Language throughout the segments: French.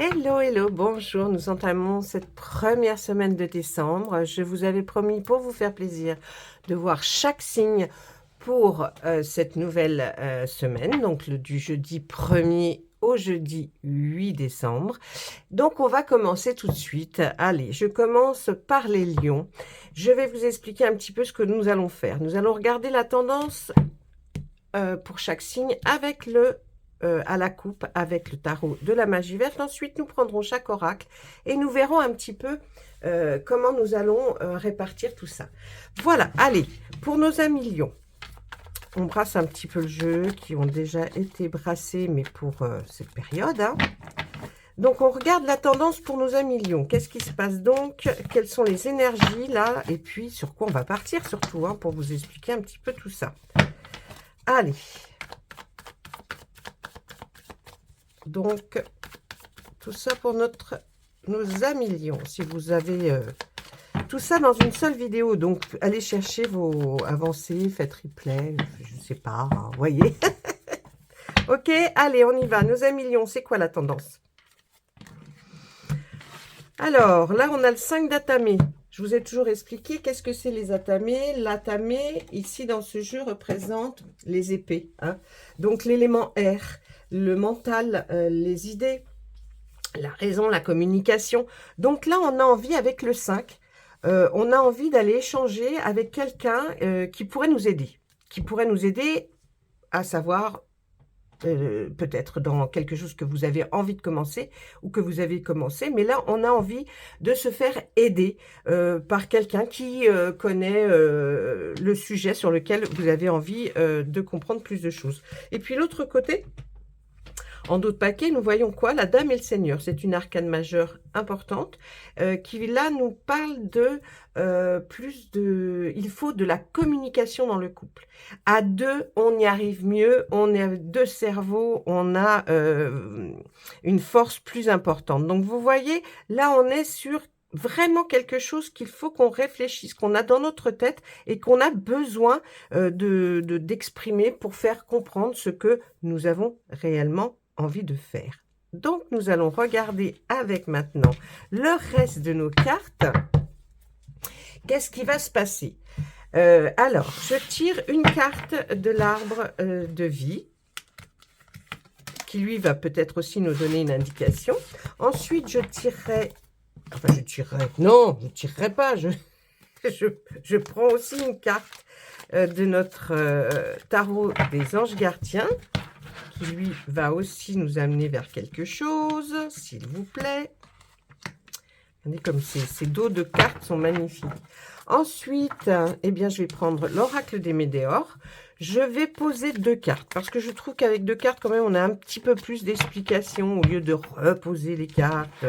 Hello, hello, bonjour. Nous entamons cette première semaine de décembre. Je vous avais promis, pour vous faire plaisir, de voir chaque signe pour cette nouvelle semaine, donc du jeudi 1er au jeudi 8 décembre. Donc, on va commencer tout de suite. Allez, je commence par les lions. Je vais vous expliquer un petit peu ce que nous allons faire. Nous allons regarder la tendance pour chaque signe avec à la coupe avec le tarot de la magie verte. Ensuite, nous prendrons chaque oracle et nous verrons un petit peu comment nous allons répartir tout ça. Voilà, allez, pour nos amis lions, on brasse un petit peu le jeu, qui ont déjà été brassés, mais pour cette période. Hein. Donc, on regarde la tendance pour nos amis lions. Qu'est-ce qui se passe donc? Quelles sont les énergies là? Et puis, sur quoi on va partir surtout, hein, pour vous expliquer un petit peu tout ça. Allez. Donc, tout ça pour nos amis lions. Si vous avez tout ça dans une seule vidéo, donc allez chercher vos avancées, faites replay, je ne sais pas, hein, voyez. Ok, allez, on y va. Nos amis lions, c'est quoi la tendance? Alors, là, on a le 5 d'atamé. Je vous ai toujours expliqué qu'est-ce que c'est les atamés. L'atamé, ici, dans ce jeu, représente les épées. Hein. Donc, l'élément air, le mental, les idées, la raison, la communication. Donc là, on a envie, avec le 5, on a envie d'aller échanger avec quelqu'un qui pourrait nous aider. Qui pourrait nous aider à savoir, peut-être dans quelque chose que vous avez envie de commencer ou que vous avez commencé. Mais là, on a envie de se faire aider par quelqu'un qui connaît le sujet sur lequel vous avez envie de comprendre plus de choses. Et puis l'autre côté, en dos de paquet, nous voyons quoi? La Dame et le Seigneur. C'est une arcane majeure importante qui, là, nous parle de il faut de la communication dans le couple. À deux, on y arrive mieux. On est deux cerveaux. On a une force plus importante. Donc, vous voyez, là, on est sur vraiment quelque chose qu'il faut qu'on réfléchisse, qu'on a dans notre tête et qu'on a besoin d'exprimer pour faire comprendre ce que nous avons réellement envie de faire. Donc, nous allons regarder avec maintenant le reste de nos cartes. Qu'est-ce qui va se passer? Alors, je tire une carte de l'arbre de vie, qui lui va peut-être aussi nous donner une indication. Ensuite, je tirerai... Enfin, non, je ne tirerai pas. Je prends aussi une carte de notre tarot des anges gardiens, qui lui va aussi nous amener vers quelque chose, s'il vous plaît. Regardez comme ces dos de cartes sont magnifiques. Ensuite, eh bien, je vais prendre l'oracle des météores. Je vais poser deux cartes, parce que je trouve qu'avec deux cartes, quand même, on a un petit peu plus d'explications, au lieu de reposer les cartes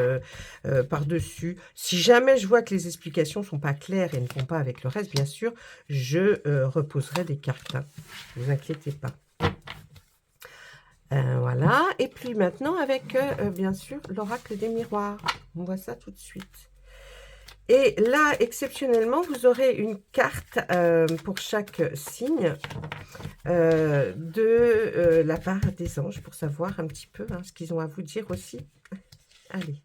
par-dessus. Si jamais je vois que les explications ne sont pas claires et ne vont pas avec le reste, bien sûr, je reposerai des cartes. Hein. Ne vous inquiétez pas. Voilà, et puis maintenant avec, bien sûr, l'oracle des miroirs. On voit ça tout de suite. Et là, exceptionnellement, vous aurez une carte pour chaque signe de la part des anges, pour savoir un petit peu hein, ce qu'ils ont à vous dire aussi. Allez,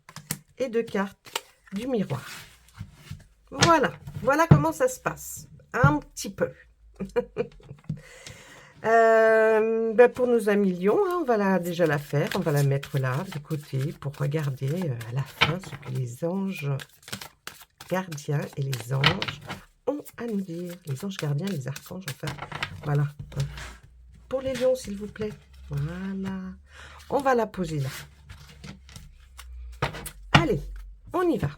et deux cartes du miroir. Voilà, voilà comment ça se passe, un petit peu. Ben pour nos amis lions, hein, on va déjà la faire. On va la mettre là, de côté, pour regarder à la fin ce que les anges gardiens et les anges ont à nous dire. Les anges gardiens, les archanges, enfin, voilà. Pour les lions, s'il vous plaît. Voilà. On va la poser là. Allez, on y va.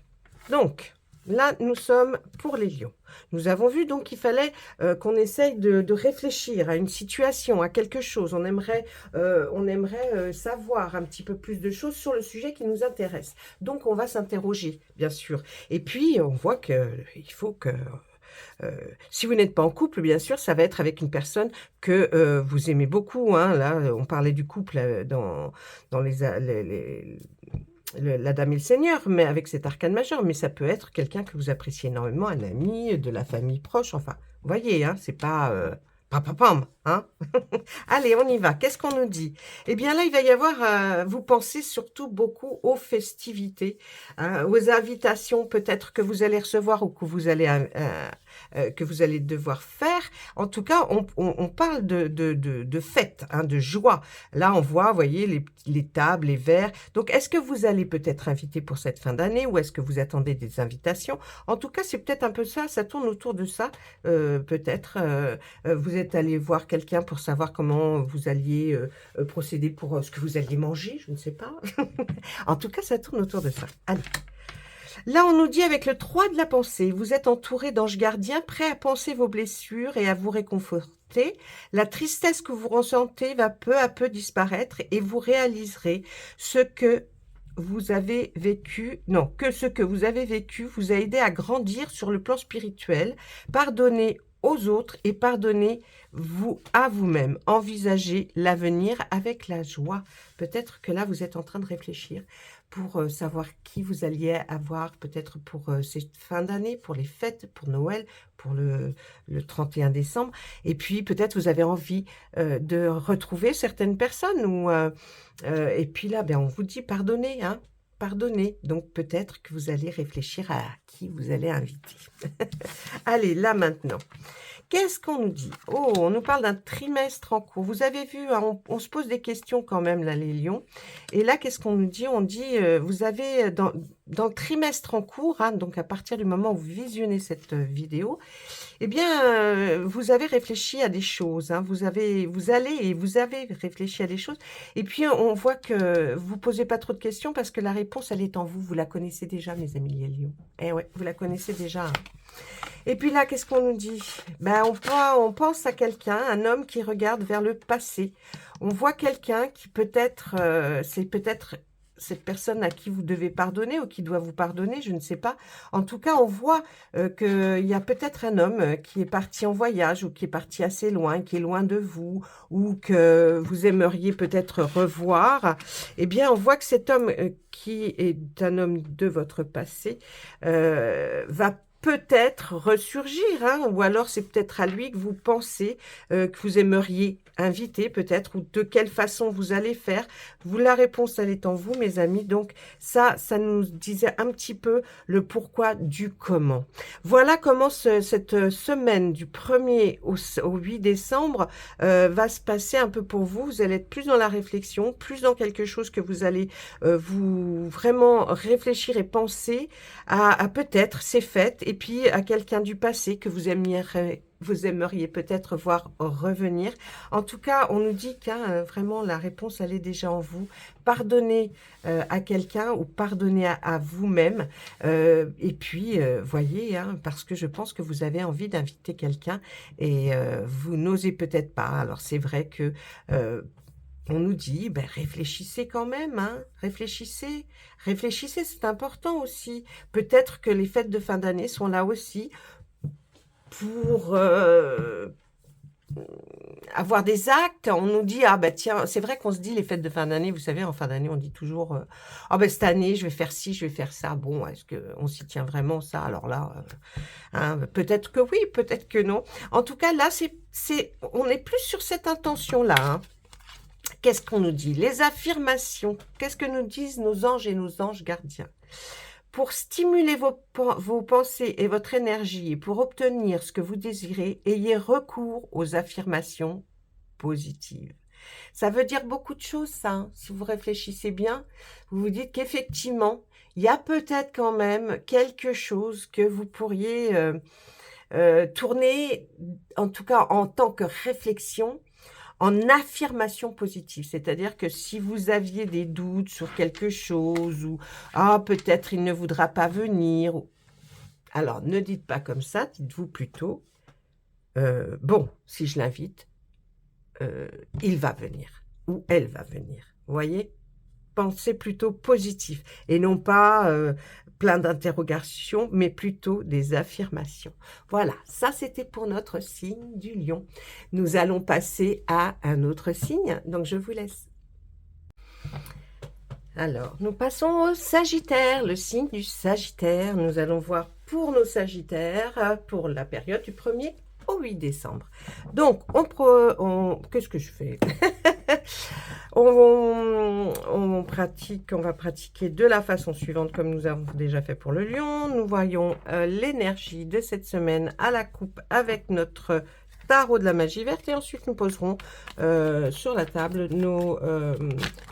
Donc, là, nous sommes pour les lions. Nous avons vu donc qu'il fallait qu'on essaye de réfléchir à une situation, à quelque chose. On aimerait savoir un petit peu plus de choses sur le sujet qui nous intéresse. Donc, on va s'interroger, bien sûr. Et puis, on voit qu'il faut que... si vous n'êtes pas en couple, bien sûr, ça va être avec une personne que vous aimez beaucoup. Hein. Là, on parlait du couple dans la Dame et le Seigneur, mais avec cet arcane majeur, mais ça peut être quelqu'un que vous appréciez énormément, un ami, de la famille proche, enfin, vous voyez, hein, c'est pas Pam, pam, pam, hein? Allez, on y va. Qu'est-ce qu'on nous dit? Eh bien là, il va y avoir, vous pensez surtout beaucoup aux festivités, aux invitations peut-être que vous allez recevoir ou que vous allez devoir faire. En tout cas, on parle de fête, hein, de joie. Là, on voit, vous voyez, les tables, les verres. Donc, est-ce que vous allez peut-être inviter pour cette fin d'année ou est-ce que vous attendez des invitations? En tout cas, c'est peut-être un peu ça, ça tourne autour de ça, peut-être. Vous êtes allé voir quelqu'un pour savoir comment vous alliez procéder pour ce que vous alliez manger, je ne sais pas. En tout cas, ça tourne autour de ça. Allez. Là, on nous dit avec le 3 de la pensée, vous êtes entouré d'anges gardiens, prêts à penser vos blessures et à vous réconforter. La tristesse que vous ressentez va peu à peu disparaître et vous réaliserez ce que vous avez vécu, non, que ce que vous avez vécu vous a aidé à grandir sur le plan spirituel. Pardonnez aux autres et pardonnez-vous à vous-même. Envisagez l'avenir avec la joie. Peut-être que là, vous êtes en train de réfléchir pour savoir qui vous alliez avoir, peut-être pour cette fin d'année, pour les fêtes, pour Noël, pour le 31 décembre. Et puis, peut-être vous avez envie de retrouver certaines personnes. Et puis là, ben, on vous dit pardonnez, hein, pardonnez. Donc, peut-être que vous allez réfléchir à qui vous allez inviter. Allez, là maintenant. Qu'est-ce qu'on nous dit? Oh, on nous parle d'un trimestre en cours. Vous avez vu, hein, on se pose des questions quand même, là, les lions. Et là, qu'est-ce qu'on nous dit? On dit, vous avez, dans le trimestre en cours, hein, donc à partir du moment où vous visionnez cette vidéo, eh bien, vous avez réfléchi à des choses. Hein, vous avez réfléchi à des choses. Et puis, on voit que vous ne posez pas trop de questions parce que la réponse, elle est en vous. Vous la connaissez déjà, mes amis les lions. Eh ouais, vous la connaissez déjà. Hein. Et puis là, qu'est-ce qu'on nous dit? Ben, on pense à quelqu'un, un homme qui regarde vers le passé. On voit quelqu'un qui peut-être, c'est peut-être cette personne à qui vous devez pardonner ou qui doit vous pardonner, je ne sais pas. En tout cas, on voit qu'il y a peut-être un homme qui est parti en voyage ou qui est parti assez loin, qui est loin de vous ou que vous aimeriez peut-être revoir. Eh bien, on voit que cet homme qui est un homme de votre passé va peut-être ressurgir, hein, ou alors c'est peut-être à lui que vous pensez, que vous aimeriez inviter peut-être, ou de quelle façon vous allez faire. Vous, la réponse, elle est en vous, mes amis. Donc ça nous disait un petit peu le pourquoi du comment. Voilà comment cette semaine du 1er au 8 décembre va se passer un peu pour vous. Vous allez être plus dans la réflexion, plus dans quelque chose que vous allez vous vraiment réfléchir et penser à peut-être ces fêtes et puis à quelqu'un du passé que vous aimeriez peut-être voir revenir. En tout cas, on nous dit que vraiment la réponse, elle est déjà en vous. Pardonnez à quelqu'un ou pardonnez à vous-même. Et puis, voyez, hein, parce que je pense que vous avez envie d'inviter quelqu'un et vous n'osez peut-être pas. Alors, c'est vrai que on nous dit, ben, réfléchissez quand même, hein, réfléchissez, réfléchissez, c'est important aussi. Peut-être que les fêtes de fin d'année sont là aussi pour avoir des actes. On nous dit, ah ben tiens, c'est vrai qu'on se dit les fêtes de fin d'année, vous savez, en fin d'année, on dit toujours, ah ben cette année, je vais faire ci, je vais faire ça. Bon, est-ce qu'on s'y tient vraiment, ça? Alors là, hein, peut-être que oui, peut-être que non. En tout cas, là, on est plus sur cette intention-là, hein. Qu'est-ce qu'on nous dit? Les affirmations. Qu'est-ce que nous disent nos anges et nos anges gardiens? Pour stimuler vos pensées et votre énergie et pour obtenir ce que vous désirez, ayez recours aux affirmations positives. Ça veut dire beaucoup de choses, ça. Hein. Si vous réfléchissez bien, vous vous dites qu'effectivement, il y a peut-être quand même quelque chose que vous pourriez tourner, en tout cas en tant que réflexion, en affirmation positive, c'est-à-dire que si vous aviez des doutes sur quelque chose ou ah peut-être il ne voudra pas venir, alors ne dites pas comme ça, dites-vous plutôt bon si je l'invite, il va venir ou elle va venir. Vous voyez, pensez plutôt positif et non pas plein d'interrogations, mais plutôt des affirmations. Voilà, ça c'était pour notre signe du lion. Nous allons passer à un autre signe, donc je vous laisse. Alors, nous passons au Sagittaire, le signe du Sagittaire. Nous allons voir pour nos Sagittaires, pour la période du 1er au 8 décembre. Donc, qu'est-ce que je fais? On va pratiquer de la façon suivante comme nous avons déjà fait pour le lion. Nous voyons l'énergie de cette semaine à la coupe avec notre tarot de la magie verte et ensuite nous poserons sur la table nos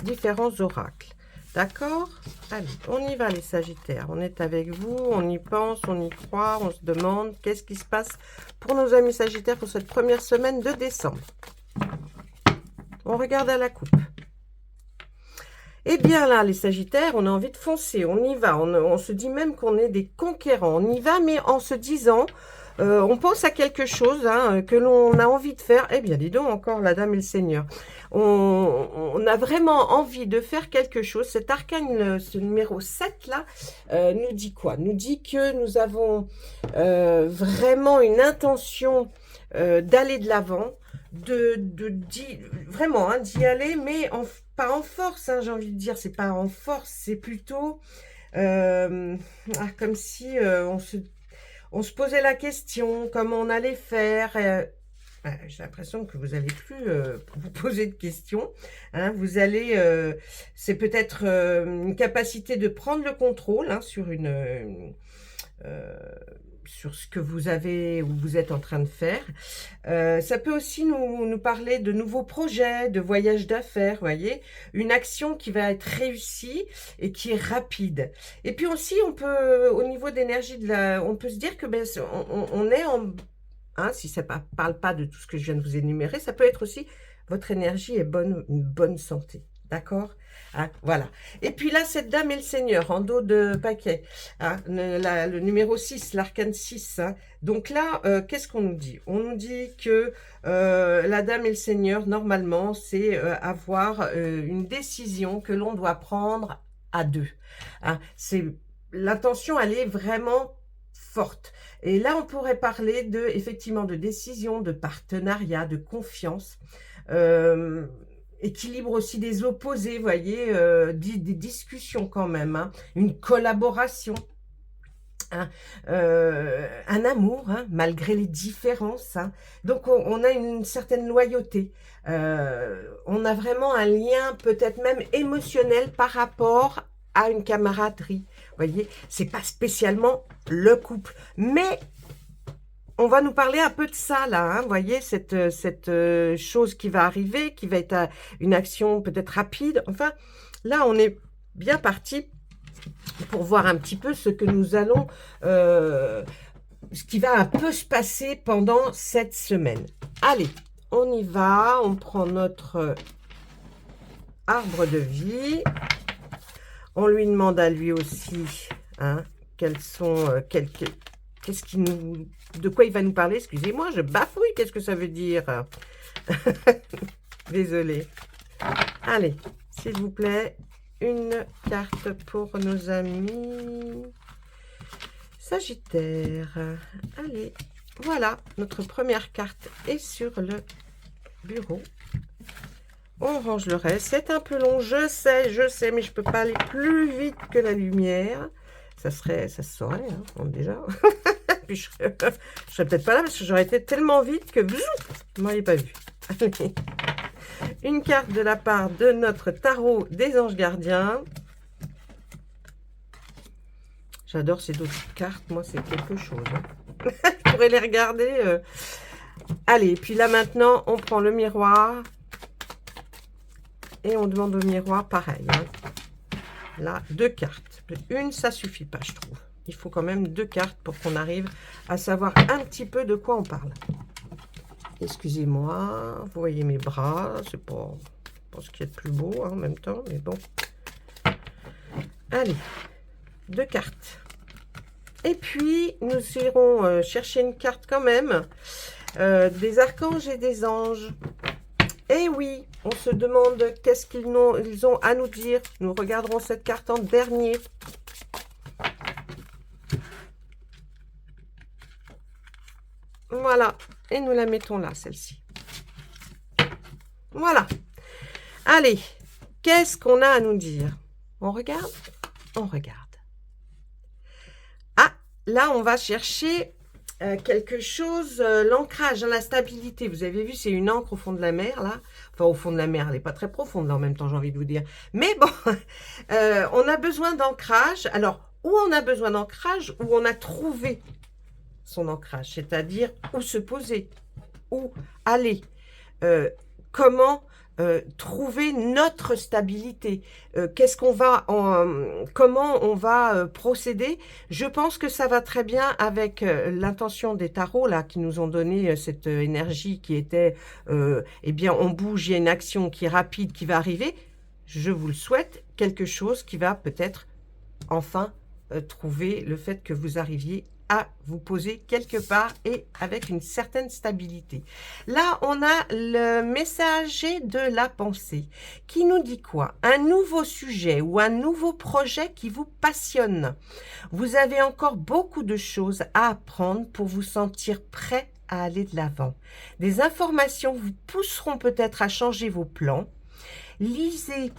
différents oracles. D'accord? Allez, on y va les Sagittaires. On est avec vous, on y pense, on y croit, on se demande qu'est-ce qui se passe pour nos amis Sagittaires pour cette première semaine de décembre. On regarde à la coupe. Eh bien là, les Sagittaires, on a envie de foncer, on y va. On se dit même qu'on est des conquérants. On y va, mais en se disant, on pense à quelque chose que l'on a envie de faire. Eh bien, dis donc encore la Dame et le Seigneur. On a vraiment envie de faire quelque chose. Cet arcane, ce numéro 7 là, nous dit quoi? Nous dit que nous avons vraiment une intention d'aller de l'avant, vraiment d'y aller, mais pas en force, j'ai envie de dire, c'est pas en force, c'est plutôt comme si on se posait la question, comment on allait faire. J'ai l'impression que vous n'allez plus vous poser de questions. Vous allez, c'est peut-être une capacité de prendre le contrôle sur ce que vous avez ou vous êtes en train de faire. Ça peut aussi nous parler de nouveaux projets, de voyages d'affaires, voyez, une action qui va être réussie et qui est rapide. Et puis aussi, on peut, au niveau d'énergie, on peut se dire que on est en... si ça ne parle pas de tout ce que je viens de vous énumérer, ça peut être aussi votre énergie est bonne, une bonne santé. D'accord? Voilà. Et puis là, cette Dame et le Seigneur, en dos de paquet. Le numéro 6, l'arcane 6. Donc là, qu'est-ce qu'on nous dit? On nous dit que la Dame et le Seigneur, normalement, c'est avoir une décision que l'on doit prendre à deux. L'intention, elle est vraiment forte. Et là, on pourrait parler effectivement de décision, de partenariat, de confiance. Équilibre aussi des opposés, vous voyez, des discussions quand même, une collaboration, un amour, malgré les différences. Donc, on a une certaine loyauté. On a vraiment un lien peut-être même émotionnel par rapport à une camaraderie. Vous voyez, c'est pas spécialement le couple, mais... On va nous parler un peu de ça, là, vous voyez, cette chose qui va arriver, qui va être une action peut-être rapide. Enfin, là, on est bien parti pour voir un petit peu ce que nous allons... ce qui va un peu se passer pendant cette semaine. Allez, on y va, on prend notre arbre de vie. On lui demande à lui aussi, quels sont... de quoi il va nous parler? Excusez-moi, je bafouille. Qu'est-ce que ça veut dire? Désolée. Allez, s'il vous plaît, une carte pour nos amis Sagittaire. Allez, voilà, notre première carte est sur le bureau. On range le reste. C'est un peu long, je sais, mais je ne peux pas aller plus vite que la lumière. Ça se saurait, déjà. Puis je serais peut-être pas là parce que j'aurais été tellement vite que vous ne m'auriez pas vu. Allez. Une carte de la part de notre tarot des anges gardiens. J'adore ces d'autres cartes, moi c'est quelque chose. Je pourrais les regarder. Allez, et puis là maintenant, on prend le miroir. Et on demande au miroir pareil. Là, 2 cartes. Une, ça suffit pas, je trouve. Il faut quand même 2 cartes pour qu'on arrive à savoir un petit peu de quoi on parle. Excusez-moi, vous voyez mes bras, c'est pas ce qu'il y a de plus beau en même temps, mais bon. Allez, 2 cartes. Et puis, nous irons chercher une carte quand même, des archanges et des anges. Et oui, on se demande qu'est-ce qu'ils ont à nous dire. Nous regarderons cette carte en dernier. Voilà, et nous la mettons là, celle-ci. Voilà. Allez, qu'est-ce qu'on a à nous dire? On regarde? On regarde. Ah, là, on va chercher quelque chose, l'ancrage, hein, la stabilité. Vous avez vu, c'est une ancre au fond de la mer, là. Enfin, au fond de la mer, elle n'est pas très profonde, là, en même temps, j'ai envie de vous dire. Mais bon, on a besoin d'ancrage. Alors, où on a besoin d'ancrage, où on a trouvé son ancrage, c'est-à-dire où se poser, où aller, comment trouver notre stabilité, qu'est-ce qu'on va comment on va procéder. Je pense que ça va très bien avec l'intention des tarots là qui nous ont donné cette énergie qui était eh bien on bouge, il y a une action qui est rapide qui va arriver. Je vous le souhaite, quelque chose qui va peut-être enfin trouver le fait que vous arriviez à vous poser quelque part et avec une certaine stabilité. Là, on a le messager de la pensée qui nous dit quoi? Un nouveau sujet ou un nouveau projet qui vous passionne. Vous avez encore beaucoup de choses à apprendre pour vous sentir prêt à aller de l'avant. Des informations vous pousseront peut-être à changer vos plans. Lisez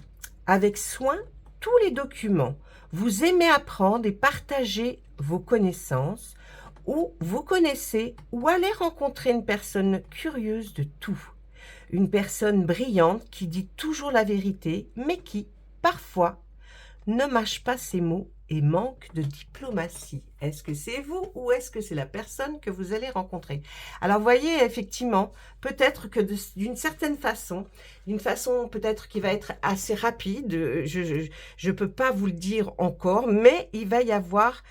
avec soin tous les documents. Vous aimez apprendre et partager vos connaissances, ou vous connaissez ou allez rencontrer une personne curieuse de tout. Une personne brillante qui dit toujours la vérité, mais qui, parfois, ne mâche pas ses mots et manque de diplomatie. Est-ce que c'est vous ou est-ce que c'est la personne que vous allez rencontrer? Alors, voyez, effectivement, peut-être que d'une certaine façon, d'une façon peut-être qui va être assez rapide, je peux pas vous le dire encore, mais il va y avoir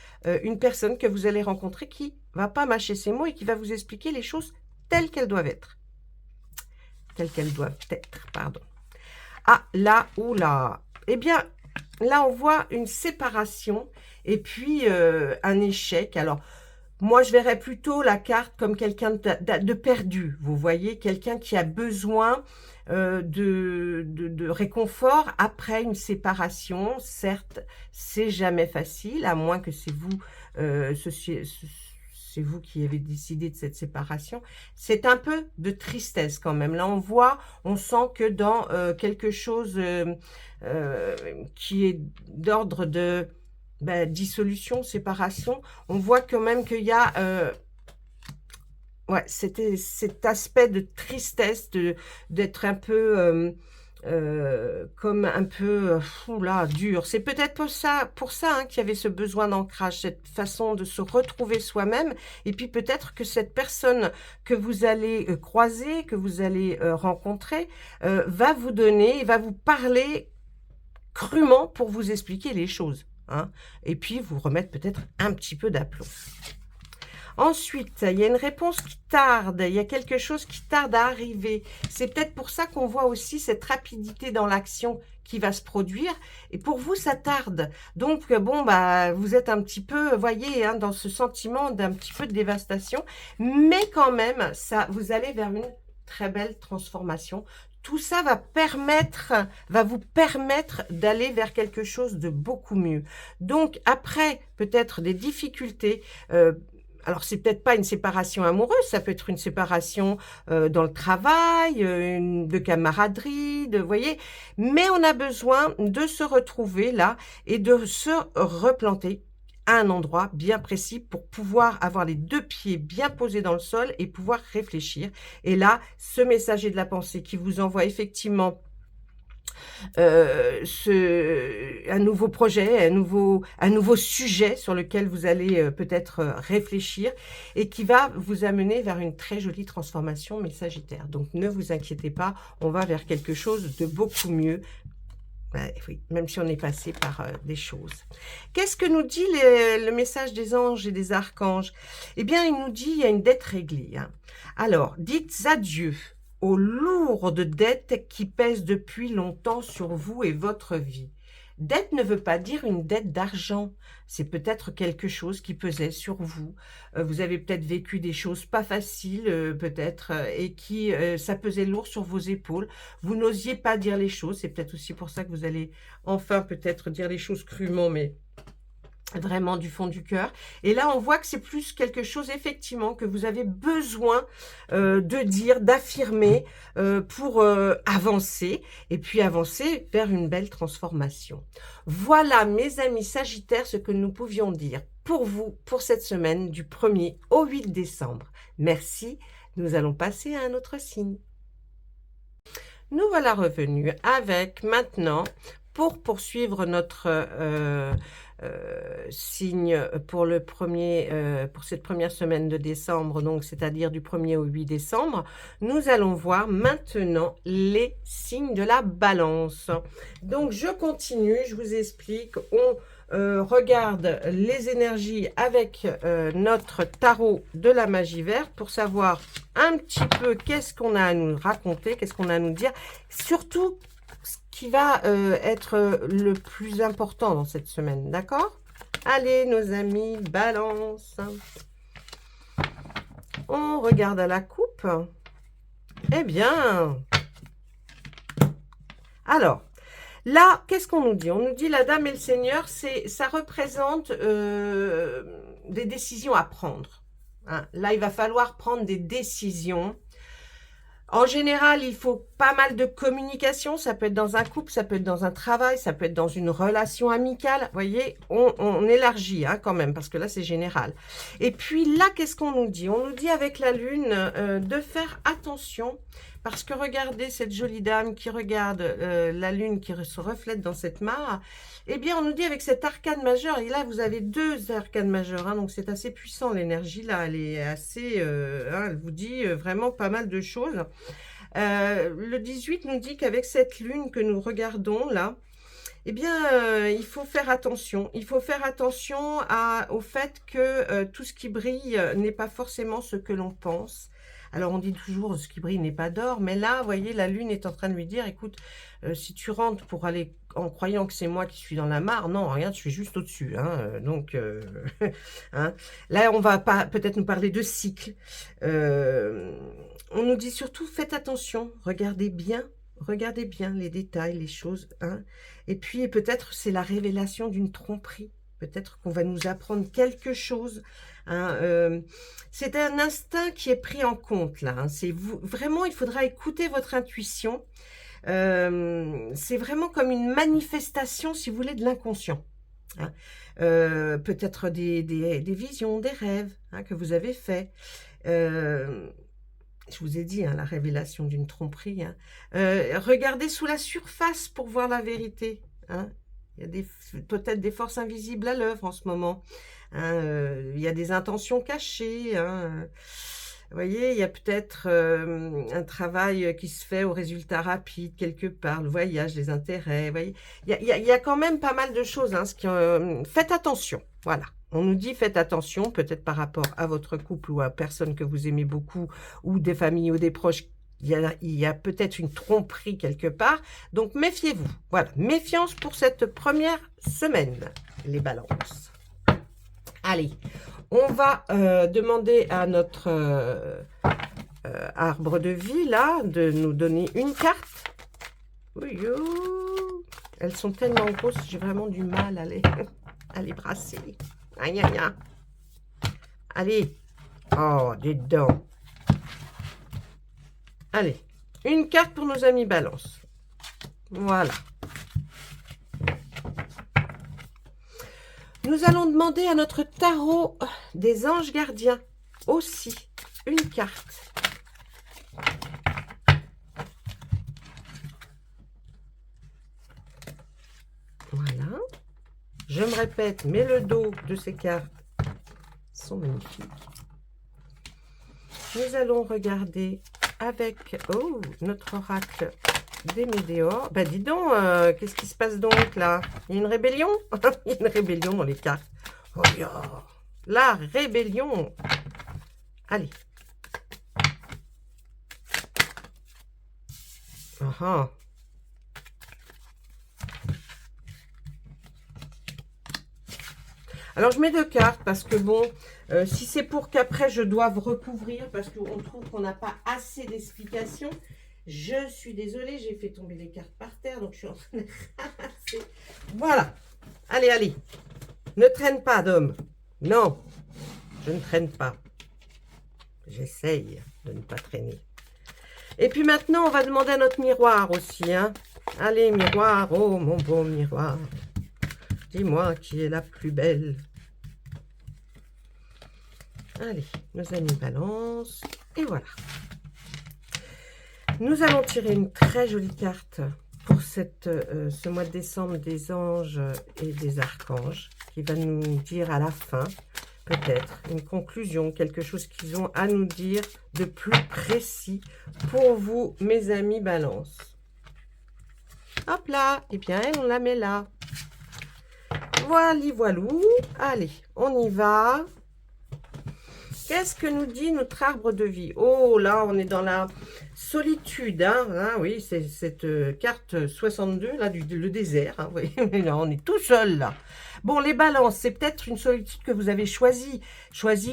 une personne que vous allez rencontrer qui va pas mâcher ses mots et qui va vous expliquer les choses telles qu'elles doivent être. Telles qu'elles doivent être, pardon. Ah, là, oula. Eh bien, là, on voit une séparation et puis un échec. Alors, moi, je verrais plutôt la carte comme quelqu'un de perdu. Vous voyez, quelqu'un qui a besoin de réconfort après une séparation. Certes, c'est jamais facile, à moins que c'est vous, c'est vous qui avez décidé de cette séparation. C'est un peu de tristesse quand même. Là, on sent que dans quelque chose qui est d'ordre de dissolution, séparation, on voit quand même qu'il y a ouais, c'était cet aspect de tristesse, d'être un peu comme un peu là, dur. C'est peut-être pour ça hein, qu'il y avait ce besoin d'ancrage, cette façon de se retrouver soi-même. Et puis peut-être que cette personne que vous allez croiser, que vous allez rencontrer, va vous donner, va vous parler crûment pour vous expliquer les choses. Hein, et puis vous remettre peut-être un petit peu d'aplomb. Ensuite, il y a une réponse qui tarde, il y a quelque chose qui tarde à arriver. C'est peut-être pour ça qu'on voit aussi cette rapidité dans l'action qui va se produire. Et pour vous, ça tarde. Donc, bon, bah, vous êtes un petit peu, voyez, hein, dans ce sentiment d'un petit peu de dévastation. Mais quand même, ça, vous allez vers une très belle transformation. Tout ça va vous permettre d'aller vers quelque chose de beaucoup mieux. Donc, après, peut-être des difficultés, alors, c'est peut-être pas une séparation amoureuse, ça peut être une séparation dans le travail, de camaraderie, vous voyez. Mais on a besoin de se retrouver là et de se replanter à un endroit bien précis pour pouvoir avoir les deux pieds bien posés dans le sol et pouvoir réfléchir. Et là, ce messager de la pensée qui vous envoie effectivement un nouveau projet, un nouveau sujet sur lequel vous allez peut-être réfléchir et qui va vous amener vers une très jolie transformation, mes Sagittaires. Donc, ne vous inquiétez pas, on va vers quelque chose de beaucoup mieux. Oui, même si on est passé par des choses. Qu'est-ce que nous dit le message des anges et des archanges? Eh bien, il nous dit il y a une dette réglée. Hein. Alors, dites adieu aux lourdes dettes qui pèsent depuis longtemps sur vous et votre vie. Dette ne veut pas dire une dette d'argent. C'est peut-être quelque chose qui pesait sur vous. Vous avez peut-être vécu des choses pas faciles, peut-être, et qui ça pesait lourd sur vos épaules. Vous n'osiez pas dire les choses. C'est peut-être aussi pour ça que vous allez enfin peut-être dire les choses crûment, mais vraiment du fond du cœur. Et là, on voit que c'est plus quelque chose, effectivement, que vous avez besoin de dire, d'affirmer pour avancer, et puis avancer vers une belle transformation. Voilà, mes amis Sagittaires, ce que nous pouvions dire pour vous, pour cette semaine du 1er au 8 décembre. Merci, nous allons passer à un autre signe. Nous voilà revenus avec maintenant, pour poursuivre notre signe pour le premier, pour cette première semaine de décembre, donc c'est-à-dire du 1er au 8 décembre, nous allons voir maintenant les signes de la balance. Donc je continue, je vous explique, on regarde les énergies avec notre tarot de la magie verte pour savoir un petit peu qu'est-ce qu'on a à nous raconter, qu'est-ce qu'on a à nous dire, surtout ce qui va être le plus important dans cette semaine, d'accord? Allez, nos amis, balance. On regarde à la coupe. Eh bien, alors, là, qu'est-ce qu'on nous dit? On nous dit la dame et le seigneur, ça représente des décisions à prendre. Hein. Là, il va falloir prendre des décisions. En général, il faut pas mal de communication. Ça peut être dans un couple, ça peut être dans un travail, ça peut être dans une relation amicale. Vous voyez, on élargit hein, quand même, parce que là, c'est général. Et puis là, qu'est-ce qu'on nous dit? On nous dit avec la lune de faire attention. Parce que regardez cette jolie dame qui regarde la lune qui se reflète dans cette mare. Eh bien, on nous dit avec cet arcane majeur, et là, vous avez 2 arcanes majeurs, hein, donc c'est assez puissant l'énergie, là, elle est assez, hein, elle vous dit vraiment pas mal de choses. Le 18 nous dit qu'avec cette lune que nous regardons, là, eh bien, il faut faire attention. Il faut faire attention au fait que tout ce qui brille n'est pas forcément ce que l'on pense. Alors, on dit toujours, ce qui brille n'est pas d'or, mais là, vous voyez, la lune est en train de lui dire, écoute, si tu rentres pour aller en croyant que c'est moi qui suis dans la mare, non, regarde, je suis juste au-dessus. Hein, donc, hein. Là, on va peut-être nous parler de cycle. On nous dit surtout, faites attention, regardez bien les détails, les choses. Hein. Et puis, peut-être, c'est la révélation d'une tromperie. Peut-être qu'on va nous apprendre quelque chose. Hein, c'est un instinct qui est pris en compte là. Hein. C'est vraiment, il faudra écouter votre intuition. C'est vraiment comme une manifestation, si vous voulez, de l'inconscient. Hein. Peut-être des visions, des rêves hein, que vous avez faits. Je vous ai dit, hein, la révélation d'une tromperie. Hein. Regardez sous la surface pour voir la vérité. Hein. Il y a peut-être des forces invisibles à l'œuvre en ce moment. Hein, il y a des intentions cachées. Hein. Vous voyez, il y a peut-être un travail qui se fait au résultat rapide quelque part, le voyage, les intérêts. Vous voyez, il y a quand même pas mal de choses. Hein, faites attention, voilà. On nous dit faites attention, peut-être par rapport à votre couple ou à personne que vous aimez beaucoup, ou des familles ou des proches. Il y a peut-être une tromperie quelque part. Donc, méfiez-vous. Voilà, méfiance pour cette première semaine, les balances. Allez, on va demander à notre arbre de vie, là, de nous donner une carte. Oui, elles sont tellement grosses, j'ai vraiment du mal à les brasser. Aïe, aïe, aïe. Allez. Oh, dites donc. Allez, une carte pour nos amis balance. Voilà. Nous allons demander à notre tarot des anges gardiens aussi une carte. Voilà. Je me répète, mais le dos de ces cartes sont magnifiques. Nous allons regarder avec notre oracle des météores. Ben dis donc, qu'est-ce qui se passe donc là? Il y a une rébellion? Il y a une rébellion dans les cartes. Oh, la rébellion. Allez. Ah. Alors, je mets 2 cartes parce que bon, si c'est pour qu'après je doive recouvrir parce qu'on trouve qu'on n'a pas assez d'explications, je suis désolée, j'ai fait tomber les cartes par terre, donc je suis en train de ramasser. Voilà. Allez, allez. Ne traîne pas, d'homme. Non, je ne traîne pas. J'essaye de ne pas traîner. Et puis maintenant, on va demander à notre miroir aussi. Hein. Allez, miroir, oh mon beau miroir. Dis-moi qui est la plus belle. Allez, nos amis balance. Et voilà. Nous allons tirer une très jolie carte pour ce mois de décembre des anges et des archanges, qui va nous dire à la fin, peut-être, une conclusion, quelque chose qu'ils ont à nous dire de plus précis pour vous, mes amis balance. Hop là, et bien on la met là. Voilà, voilou. Allez, on y va. Qu'est-ce que nous dit notre arbre de vie? Oh, là, on est dans la solitude. Hein, oui, c'est cette carte 62, là, le désert. Hein, oui. Là, on est tout seul, là. Bon, les balances, c'est peut-être une solitude que vous avez choisie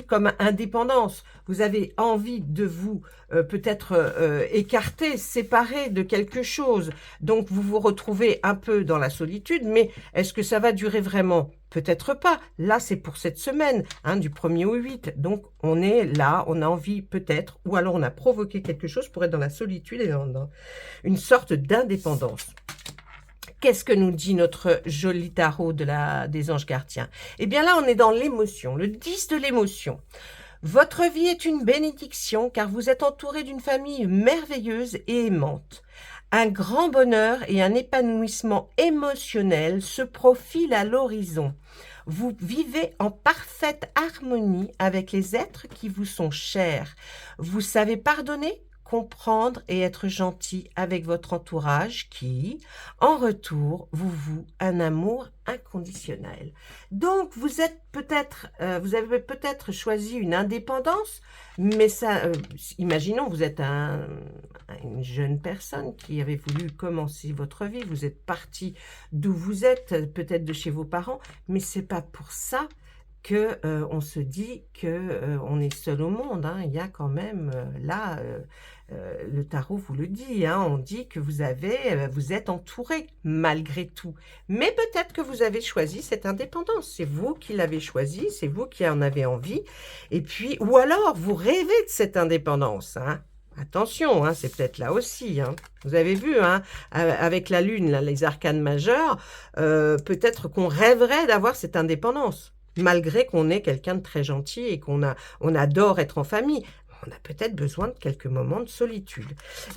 comme indépendance. Vous avez envie de vous peut-être écarter, séparer de quelque chose. Donc, vous vous retrouvez un peu dans la solitude, mais est-ce que ça va durer vraiment? Peut-être pas. Là, c'est pour cette semaine, hein, du 1er au 8. Donc, on est là, on a envie peut-être, ou alors on a provoqué quelque chose pour être dans la solitude et dans une sorte d'indépendance. Qu'est-ce que nous dit notre joli tarot des anges gardiens? Eh bien là, on est dans l'émotion, le 10 de l'émotion. Votre vie est une bénédiction car vous êtes entouré d'une famille merveilleuse et aimante. Un grand bonheur et un épanouissement émotionnel se profilent à l'horizon. Vous vivez en parfaite harmonie avec les êtres qui vous sont chers. Vous savez pardonner, comprendre et être gentil avec votre entourage qui, en retour, vous voue un amour inconditionnel. Donc, vous avez peut-être choisi une indépendance, mais ça, imaginons, vous êtes une jeune personne qui avait voulu commencer votre vie, vous êtes parti d'où vous êtes, peut-être de chez vos parents, mais c'est pas pour ça que on se dit que on est seul au monde. Hein. Il y a quand même là, le tarot vous le dit, hein, on dit que vous êtes entouré malgré tout. Mais peut-être que vous avez choisi cette indépendance. C'est vous qui l'avez choisi, c'est vous qui en avez envie. Et puis, ou alors vous rêvez de cette indépendance. Hein. Attention, hein, c'est peut-être là aussi. Hein. Vous avez vu, hein, avec la lune, là, les arcanes majeures, peut-être qu'on rêverait d'avoir cette indépendance. Malgré qu'on est quelqu'un de très gentil et on adore être en famille. On a peut-être besoin de quelques moments de solitude.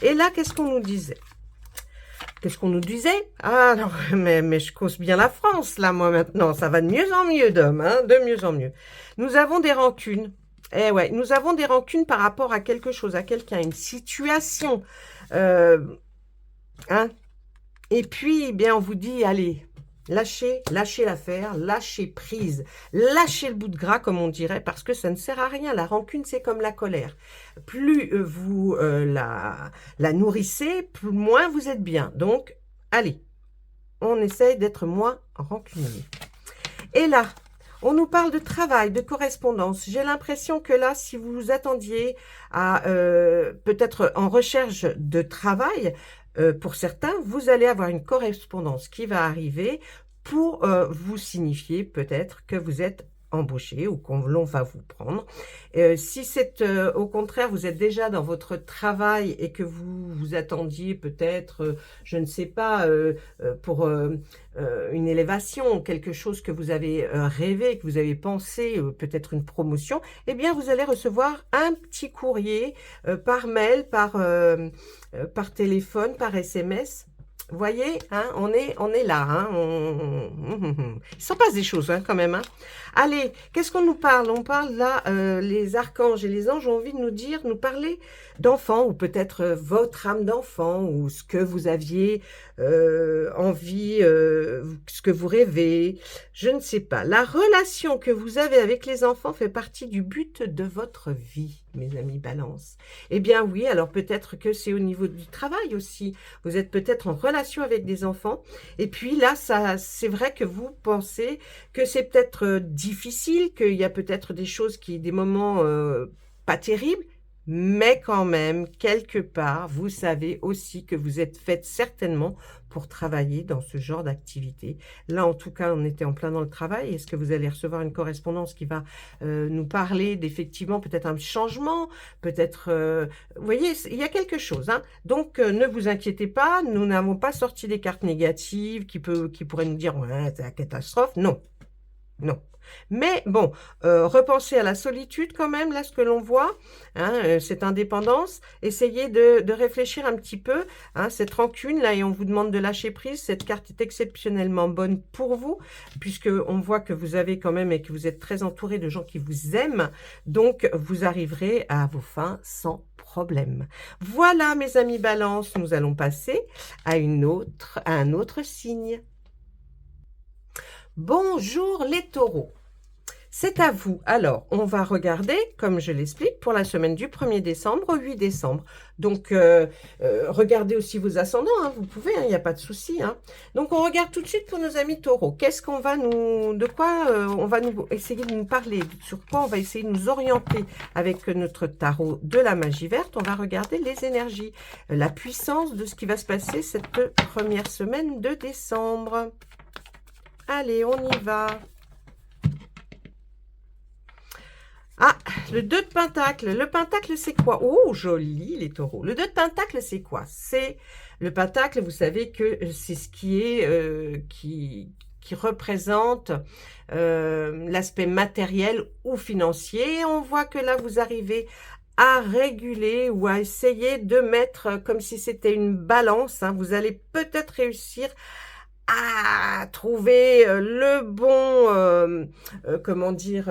Et là, qu'est-ce qu'on nous disait? Qu'est-ce qu'on nous disait? Ah non, mais je cause bien la France, là, moi, maintenant. Ça va de mieux en mieux, d'hommes, hein, de mieux en mieux. Nous avons des rancunes. Eh ouais, nous avons des rancunes par rapport à quelque chose, à quelqu'un, une situation. Hein? Et puis, eh bien, on vous dit, allez, lâchez l'affaire, lâchez prise, lâchez le bout de gras, comme on dirait, parce que ça ne sert à rien. La rancune, c'est comme la colère. Plus vous la nourrissez, moins vous êtes bien. Donc, allez, on essaye d'être moins rancunier. Et là, on nous parle de travail, de correspondance. J'ai l'impression que là, si vous vous attendiez à peut-être en recherche de travail, pour certains, vous allez avoir une correspondance qui va arriver pour vous signifier peut-être que vous êtes embauché ou qu'on va vous prendre. Si c'est au contraire, vous êtes déjà dans votre travail et que vous vous attendiez peut-être, je ne sais pas, pour une élévation, quelque chose que vous avez rêvé, que vous avez pensé, peut-être une promotion, eh bien vous allez recevoir un petit courrier par mail, par téléphone, par SMS. Vous voyez, hein, on est là. Hein, il s'en passe des choses hein, quand même. Hein. Allez, qu'est-ce qu'on nous parle? On parle là, les archanges et les anges ont envie de nous parler d'enfants, ou peut-être votre âme d'enfant, ou ce que vous aviez envie, ce que vous rêvez, je ne sais pas. La relation que vous avez avec les enfants fait partie du but de votre vie, mes amis balance. Eh bien oui, alors peut-être que c'est au niveau du travail aussi. Vous êtes peut-être en relation avec des enfants, et puis là, c'est vrai que vous pensez que c'est peut-être difficile, qu'il y a peut-être des moments pas terribles, mais quand même, quelque part, vous savez aussi que vous êtes faite certainement pour travailler dans ce genre d'activité. Là, en tout cas, on était en plein dans le travail. Est-ce que vous allez recevoir une correspondance qui va nous parler d'effectivement peut-être un changement, peut-être... vous voyez, il y a quelque chose. Hein. Donc, ne vous inquiétez pas, nous n'avons pas sorti des cartes négatives qui pourraient nous dire « ouais, c'est la catastrophe ». Non, non. Mais bon, repensez à la solitude quand même, là, ce que l'on voit, hein, cette indépendance. Essayez de réfléchir un petit peu, hein, cette rancune, là, et on vous demande de lâcher prise. Cette carte est exceptionnellement bonne pour vous, puisqu'on voit que vous avez quand même et que vous êtes très entouré de gens qui vous aiment. Donc, vous arriverez à vos fins sans problème. Voilà, mes amis Balance, nous allons passer à un autre signe. Bonjour les taureaux, c'est à vous. Alors, on va regarder, comme je l'explique, pour la semaine du 1er décembre au 8 décembre. Donc, regardez aussi vos ascendants, hein, vous pouvez, il n'y a pas de souci. Hein. Donc, on regarde tout de suite pour nos amis taureaux. Qu'est-ce qu'on va de quoi on va essayer de nous parler, sur quoi on va essayer de nous orienter avec notre tarot de la magie verte. On va regarder les énergies, la puissance de ce qui va se passer cette première semaine de décembre. Allez, on y va. Ah, le 2 de Pentacle. Le Pentacle, c'est quoi? Oh, joli, les taureaux. Le 2 de Pentacle, c'est quoi? C'est le Pentacle, vous savez que c'est ce qui est qui représente l'aspect matériel ou financier. On voit que là, vous arrivez à réguler ou à essayer de mettre comme si c'était une balance. Hein. Vous allez peut-être réussir à trouver le bon, comment dire,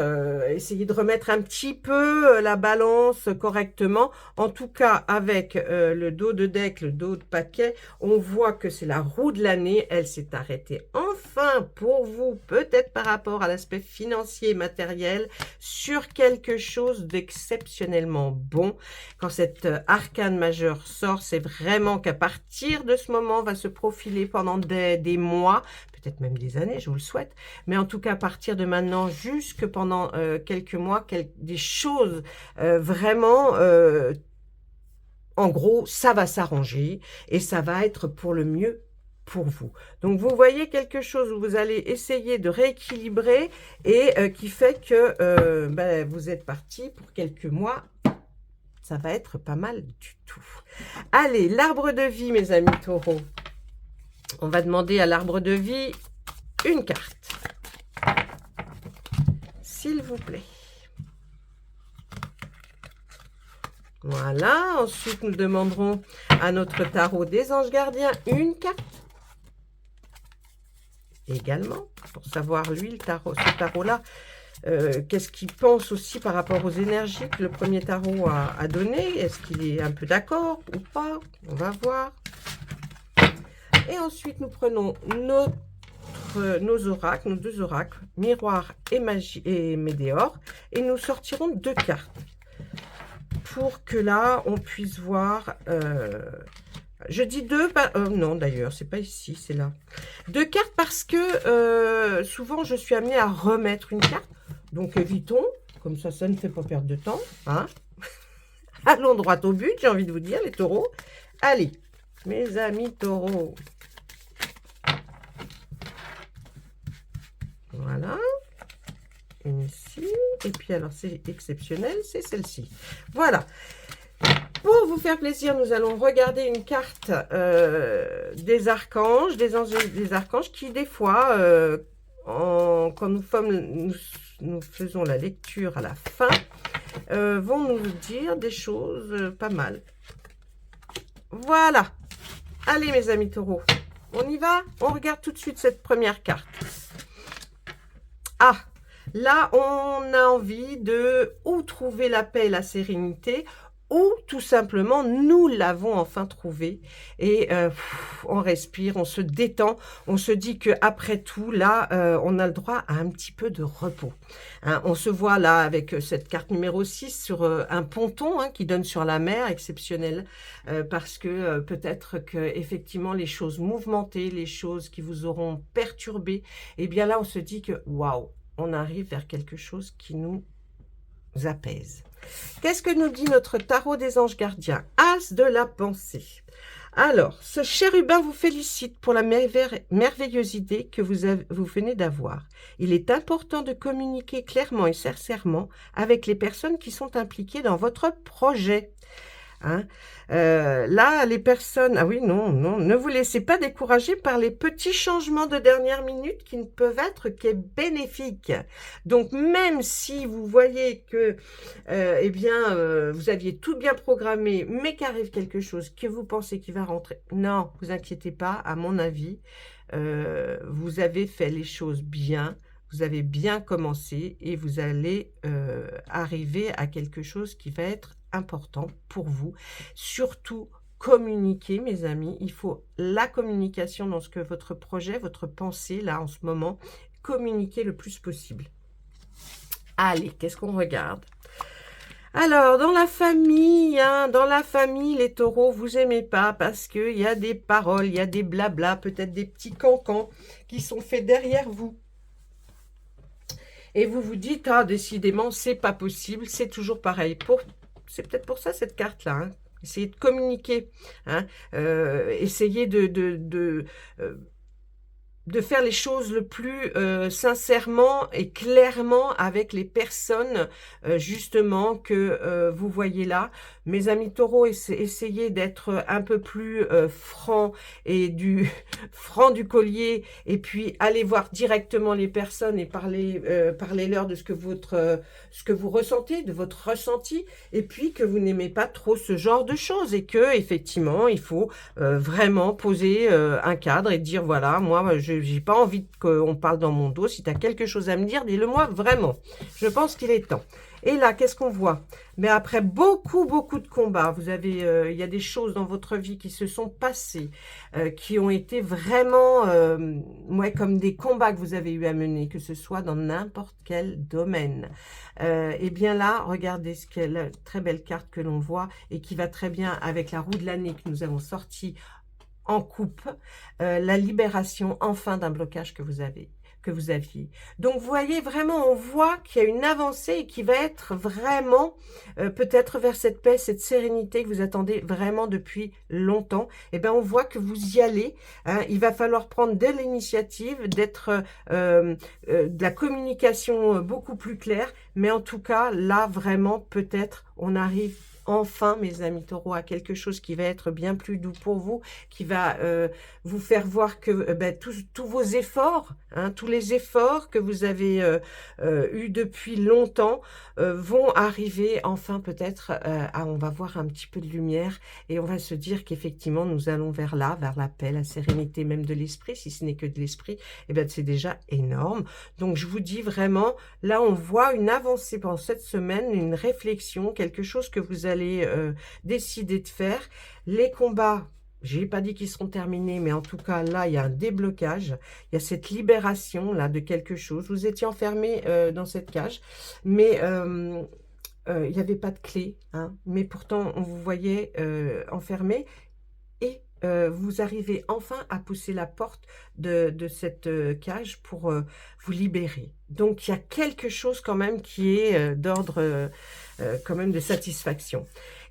essayer de remettre un petit peu la balance correctement. En tout cas, avec le dos de deck, le dos de paquet, on voit que c'est la roue de l'année. Elle s'est arrêtée enfin pour vous, peut-être par rapport à l'aspect financier et matériel, sur quelque chose d'exceptionnellement bon. Quand cette arcane majeure sort, c'est vraiment qu'à partir de ce moment, va se profiler pendant des mois, peut-être même des années, je vous le souhaite, mais en tout cas à partir de maintenant, jusque pendant quelques mois, des choses vraiment, en gros, ça va s'arranger et ça va être pour le mieux pour vous. Donc, vous voyez quelque chose où vous allez essayer de rééquilibrer et qui fait que ben, vous êtes parti pour quelques mois. Ça va être pas mal du tout. Allez, l'arbre de vie, mes amis taureaux. On va demander à l'arbre de vie une carte. S'il vous plaît. Voilà. Ensuite, nous demanderons à notre tarot des anges gardiens une carte. Également, pour savoir, lui, ce tarot-là, qu'est-ce qu'il pense aussi par rapport aux énergies que le premier tarot a donné. Est-ce qu'il est un peu d'accord ou pas? On va voir. Et ensuite, nous prenons nos oracles, nos deux oracles, miroir et magie et météore, et nous sortirons deux cartes pour que là, on puisse voir. Je dis deux, non d'ailleurs, c'est pas ici, c'est là. Deux cartes parce que souvent, je suis amenée à remettre une carte. Donc, évitons, comme ça ne fait pas perdre de temps. Hein. Allons droit au but, j'ai envie de vous dire, les taureaux. Allez, mes amis taureaux. Voilà. Une ici. Et puis, alors, c'est exceptionnel, c'est celle-ci. Voilà. Pour vous faire plaisir, nous allons regarder une carte des archanges, des anges et des archanges qui, des fois, quand nous faisons la lecture à la fin, vont nous dire des choses pas mal. Voilà. Allez, mes amis taureaux, on y va? On regarde tout de suite cette première carte. Ah, là, on a envie de ou trouver la paix et la sérénité, ou tout simplement, nous l'avons enfin trouvé. Et on respire, on se détend, on se dit qu'après tout, là, on a le droit à un petit peu de repos. Hein, on se voit là avec cette carte numéro 6 sur un ponton hein, qui donne sur la mer, exceptionnel, parce que peut-être que effectivement les choses mouvementées, les choses qui vous auront perturbé, et bien là, on se dit que waouh, on arrive vers quelque chose qui nous apaise. Qu'est-ce que nous dit notre tarot des anges gardiens? As de la pensée. Alors, ce chérubin vous félicite pour la merveilleuse idée que vous venez d'avoir. Il est important de communiquer clairement et sincèrement avec les personnes qui sont impliquées dans votre projet. hein. Là, les personnes ah oui, non, non, ne vous laissez pas décourager par les petits changements de dernière minute qui ne peuvent être que bénéfiques. Donc même si vous voyez que, eh bien, vous aviez tout bien programmé, mais qu'arrive quelque chose que vous pensez qui va rentrer, non, vous inquiétez pas, à mon avis, vous avez fait les choses bien, vous avez bien commencé et vous allez, arriver à quelque chose qui va être important pour vous. Surtout, communiquer mes amis, il faut la communication dans ce que votre projet, votre pensée là, en ce moment, communiquer le plus possible. Allez, qu'est-ce qu'on regarde? Alors, dans la famille, les taureaux, vous aimez pas parce qu'il y a des paroles, il y a des blablas, peut-être des petits cancans qui sont faits derrière vous. Et vous vous dites, ah, décidément, c'est pas possible, c'est toujours pareil. C'est peut-être pour ça cette carte-là, hein. Essayez de communiquer, hein. Essayez de faire les choses le plus sincèrement et clairement avec les personnes justement que vous voyez là. Mes amis taureaux, essayez d'être un peu plus franc et franc du collier, et puis allez voir directement les personnes et parlez-leur de ce que vous ressentez, de votre ressenti, et puis que vous n'aimez pas trop ce genre de choses et que effectivement il faut vraiment poser un cadre et dire voilà, moi je j'ai pas envie qu'on parle dans mon dos. Si tu as quelque chose à me dire, dis-le-moi vraiment. Je pense qu'il est temps. Et là, qu'est-ce qu'on voit? Mais après beaucoup de combats, vous avez, il y a des choses dans votre vie qui se sont passées, qui ont été vraiment, ouais, comme des combats que vous avez eu à mener, que ce soit dans n'importe quel domaine. Et bien là, regardez ce qu'est la très belle carte que l'on voit et qui va très bien avec la roue de l'année que nous avons sortie en coupe, la libération enfin d'un blocage que vous aviez. Donc vous voyez vraiment, on voit qu'il y a une avancée et qui va être vraiment peut-être vers cette paix, cette sérénité que vous attendez vraiment depuis longtemps. Et bien on voit que vous y allez, hein. Il va falloir prendre de l'initiative, d'être de la communication beaucoup plus claire, mais en tout cas là vraiment peut-être on arrive enfin, mes amis taureaux, à quelque chose qui va être bien plus doux pour vous, qui va vous faire voir que ben, tous vos efforts, hein, tous les efforts que vous avez eus depuis longtemps vont arriver enfin peut-être on va voir un petit peu de lumière et on va se dire qu'effectivement nous allons vers là, vers la paix, la sérénité même de l'esprit, si ce n'est que de l'esprit, et ben c'est déjà énorme. Donc je vous dis vraiment, là on voit une avancée pendant cette semaine, une réflexion, quelque chose que vous allez décider de faire. Les combats, je n'ai pas dit qu'ils seront terminés, mais en tout cas, là, il y a un déblocage. Il y a cette libération, là, de quelque chose. Vous étiez enfermé dans cette cage, mais il n'y avait pas de clé, hein, mais pourtant, on vous voyait enfermé et vous arrivez enfin à pousser la porte de cette cage pour vous libérer. Donc, il y a quelque chose quand même qui est d'ordre quand même de satisfaction.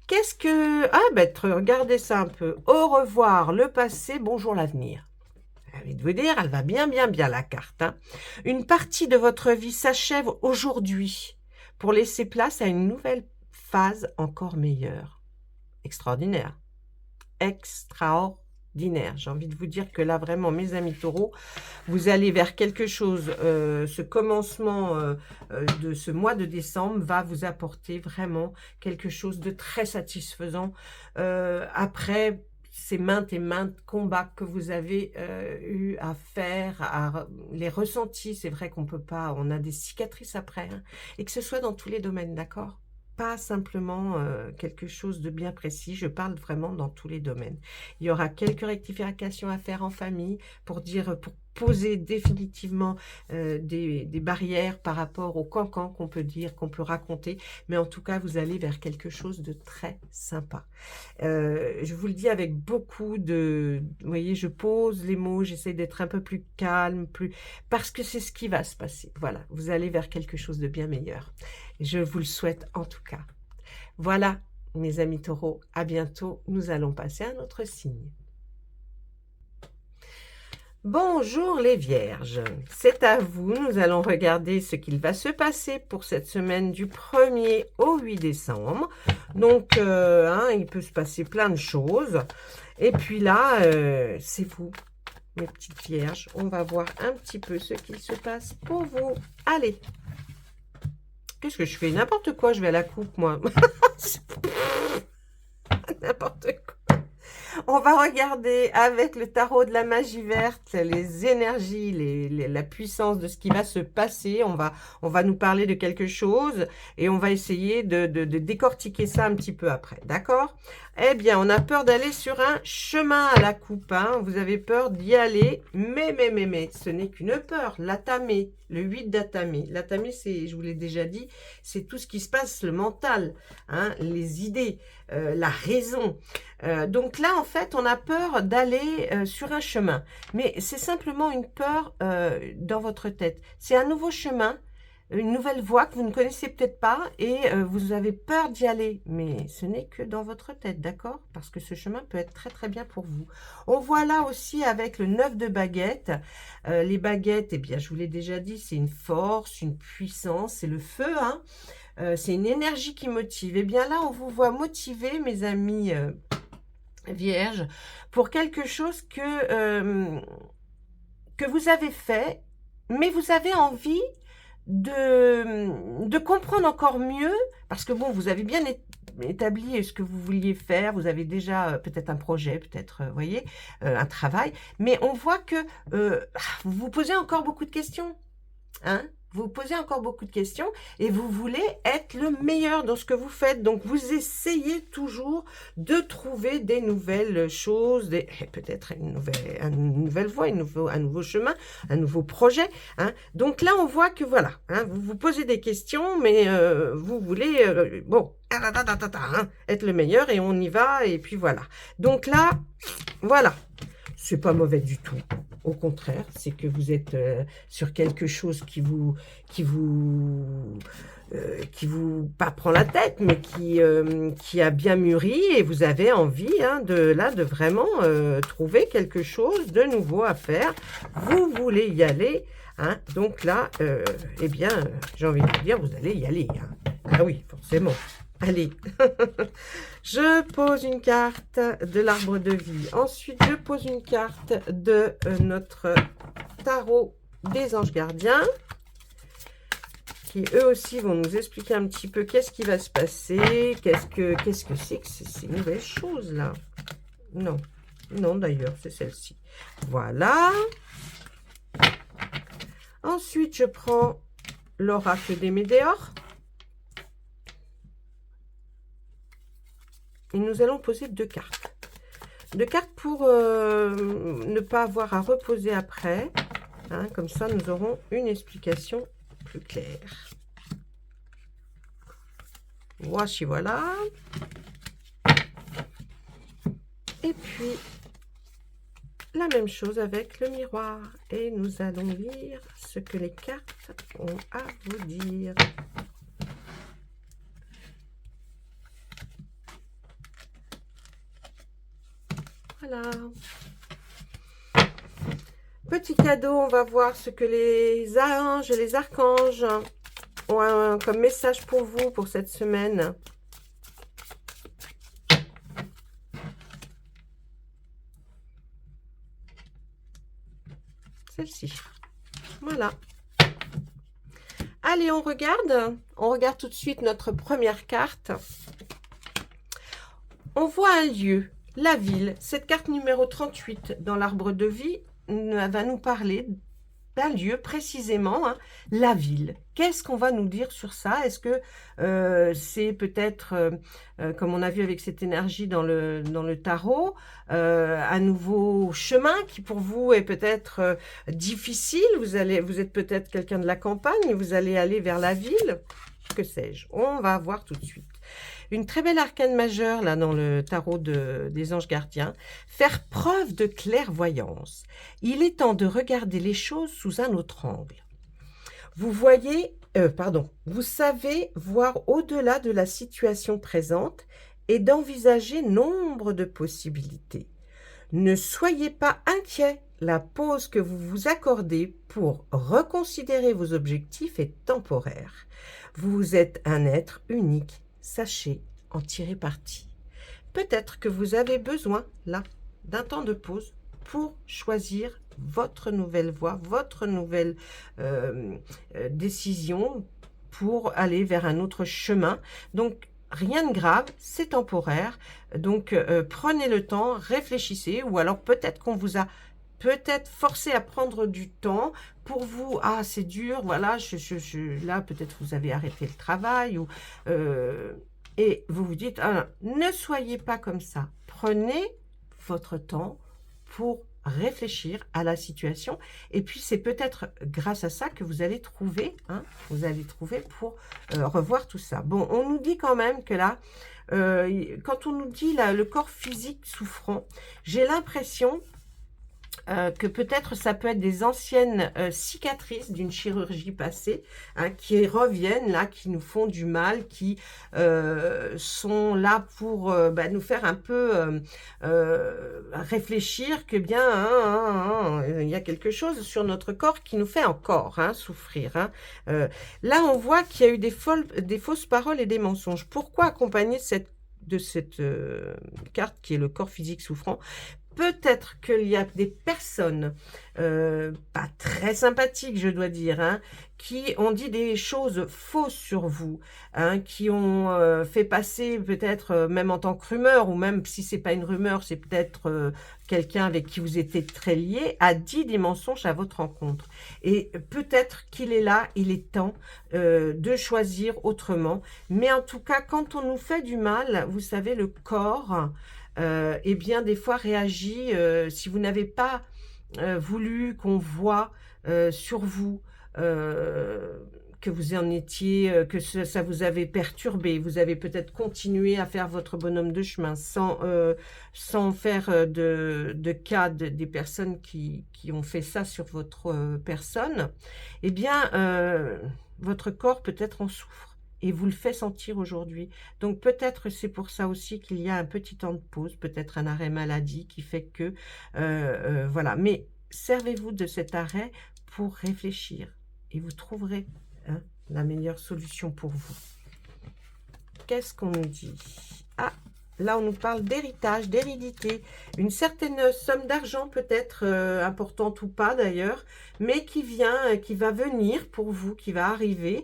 Qu'est-ce que... Ah, ben, regardez ça un peu. Au revoir le passé, bonjour l'avenir. J'ai envie de vous dire, elle va bien la carte, hein. Une partie de votre vie s'achève aujourd'hui pour laisser place à une nouvelle phase encore meilleure. Extraordinaire. Extraordinaire. J'ai envie de vous dire que là, vraiment, mes amis taureaux, vous allez vers quelque chose, ce commencement de ce mois de décembre va vous apporter vraiment quelque chose de très satisfaisant. Après ces maintes et maintes combats que vous avez eu à faire, les ressentis, c'est vrai qu'on peut pas, on a des cicatrices après, hein, et que ce soit dans tous les domaines, d'accord? Pas simplement quelque chose de bien précis, je parle vraiment dans tous les domaines. Il y aura quelques rectifications à faire en famille pour poser définitivement des barrières par rapport aux cancans qu'on peut dire, qu'on peut raconter, mais en tout cas, vous allez vers quelque chose de très sympa. Je vous le dis avec beaucoup de... Vous voyez, je pose les mots, j'essaie d'être un peu plus calme, parce que c'est ce qui va se passer. Voilà, vous allez vers quelque chose de bien meilleur. Je vous le souhaite en tout cas. Voilà, mes amis taureaux, à bientôt. Nous allons passer à un autre signe. Bonjour les vierges, c'est à vous, nous allons regarder ce qu'il va se passer pour cette semaine du 1er au 8 décembre. Donc, il peut se passer plein de choses. Et puis là, c'est vous, mes petites vierges. On va voir un petit peu ce qu'il se passe pour vous. Allez, qu'est-ce que je fais? N'importe quoi, je vais à la coupe, moi. N'importe quoi. On va regarder avec le tarot de la magie verte les énergies, la puissance de ce qui va se passer. On va nous parler de quelque chose et on va essayer de décortiquer ça un petit peu après. D'accord? Eh bien, on a peur d'aller sur un chemin à la coupe. Hein. Vous avez peur d'y aller, mais, ce n'est qu'une peur. L'atamé, le 8 d'atamé. L'atamé, c'est, je vous l'ai déjà dit, c'est tout ce qui se passe, le mental, hein, les idées, la raison. Donc là, en fait, on a peur d'aller sur un chemin. Mais c'est simplement une peur dans votre tête. C'est un nouveau chemin, une nouvelle voie que vous ne connaissez peut-être pas et vous avez peur d'y aller. Mais ce n'est que dans votre tête, d'accord? Parce que ce chemin peut être très très bien pour vous. On voit là aussi avec le 9 de baguettes. Les baguettes, eh bien, je vous l'ai déjà dit, c'est une force, une puissance, c'est le feu, hein. C'est une énergie qui motive. Eh bien là, on vous voit motivé, mes amis vierges, pour quelque chose que vous avez fait, mais vous avez envie de comprendre encore mieux, parce que bon, vous avez bien établi ce que vous vouliez faire, vous avez déjà peut-être un projet, peut-être, vous voyez, un travail, mais on voit que vous vous posez encore beaucoup de questions, hein? Vous posez encore beaucoup de questions et vous voulez être le meilleur dans ce que vous faites. Donc, vous essayez toujours de trouver des nouvelles choses, peut-être une nouvelle voie, un nouveau chemin, un nouveau projet. Hein. Donc là, on voit que voilà, hein, vous vous posez des questions, mais vous voulez, être le meilleur et on y va et puis voilà. Donc là, voilà. C'est pas mauvais du tout. Au contraire, c'est que vous êtes sur quelque chose qui vous pas prend la tête, mais qui a bien mûri et vous avez envie de vraiment trouver quelque chose de nouveau à faire. Vous voulez y aller, hein, donc là, eh bien, j'ai envie de vous dire, vous allez y aller. Hein. Ah oui, forcément. Allez, je pose une carte de l'arbre de vie. Ensuite, je pose une carte de notre tarot des anges gardiens, qui eux aussi vont nous expliquer un petit peu qu'est-ce qui va se passer, qu'est-ce que c'est que ces nouvelles choses là. Non, non d'ailleurs, c'est celle-ci. Voilà. Ensuite, je prends l'oracle des météores. Et nous allons poser deux cartes. Deux cartes pour ne pas avoir à reposer après. Hein, comme ça, nous aurons une explication plus claire. Voici, voilà. Et puis, la même chose avec le miroir. Et nous allons lire ce que les cartes ont à vous dire. Voilà. Petit cadeau, on va voir ce que les anges et les archanges ont comme message pour vous pour cette semaine. Celle-ci. Voilà. Allez, on regarde. On regarde tout de suite notre première carte. On voit un lieu. La ville, cette carte numéro 38 dans l'arbre de vie va nous parler d'un lieu précisément, hein, la ville. Qu'est-ce qu'on va nous dire sur ça? Est-ce que c'est peut-être, comme on a vu avec cette énergie dans le tarot, un nouveau chemin qui pour vous est peut-être difficile? Vous êtes peut-être quelqu'un de la campagne, vous allez aller vers la ville, que sais-je? On va voir tout de suite. Une très belle arcane majeure, là, dans le tarot des anges gardiens. Faire preuve de clairvoyance. Il est temps de regarder les choses sous un autre angle. Vous savez voir au-delà de la situation présente et d'envisager nombre de possibilités. Ne soyez pas inquiet. La pause que vous vous accordez pour reconsidérer vos objectifs est temporaire. Vous êtes un être unique. Sachez en tirer parti. Peut-être que vous avez besoin, là, d'un temps de pause pour choisir votre nouvelle voie, votre nouvelle décision pour aller vers un autre chemin. Donc, rien de grave, c'est temporaire. Donc, prenez le temps, réfléchissez, ou alors peut-être qu'on vous a peut-être forcé à prendre du temps pour vous. Ah, c'est dur, voilà, là, peut-être vous avez arrêté le travail, ou, et vous vous dites, ah, ne soyez pas comme ça. Prenez votre temps pour réfléchir à la situation. Et puis, c'est peut-être grâce à ça que vous allez trouver, vous allez trouver pour revoir tout ça. Bon, on nous dit quand même que là, quand on nous dit là, le corps physique souffrant, j'ai l'impression que peut-être ça peut être des anciennes cicatrices d'une chirurgie passée, qui reviennent là, qui nous font du mal, qui sont là pour nous faire un peu réfléchir que bien il y a quelque chose sur notre corps qui nous fait encore souffrir. Là, on voit qu'il y a eu des fausses paroles et des mensonges. Pourquoi accompagner de cette carte qui est le corps physique souffrant? Peut-être qu'il y a des personnes pas très sympathiques, je dois dire, qui ont dit des choses fausses sur vous, qui ont fait passer peut-être même en tant que rumeur, ou même si c'est pas une rumeur, c'est peut-être quelqu'un avec qui vous étiez très lié, a dit des mensonges à votre rencontre. Et peut-être qu'il est là, il est temps de choisir autrement. Mais en tout cas, quand on nous fait du mal, vous savez, le corps eh bien, des fois réagit, si vous n'avez pas voulu qu'on voit sur vous que vous en étiez, que ça vous avait perturbé, vous avez peut-être continué à faire votre bonhomme de chemin sans faire de cas des personnes qui ont fait ça sur votre personne, eh bien, votre corps peut-être en souffre. Et vous le fait sentir aujourd'hui. Donc peut-être c'est pour ça aussi qu'il y a un petit temps de pause, peut-être un arrêt maladie qui fait que, voilà. Mais servez-vous de cet arrêt pour réfléchir et vous trouverez la meilleure solution pour vous. Qu'est-ce qu'on nous dit? Ah, là on nous parle d'héritage, d'hérédité, une certaine somme d'argent peut-être, importante ou pas d'ailleurs, mais qui va venir pour vous, qui va arriver.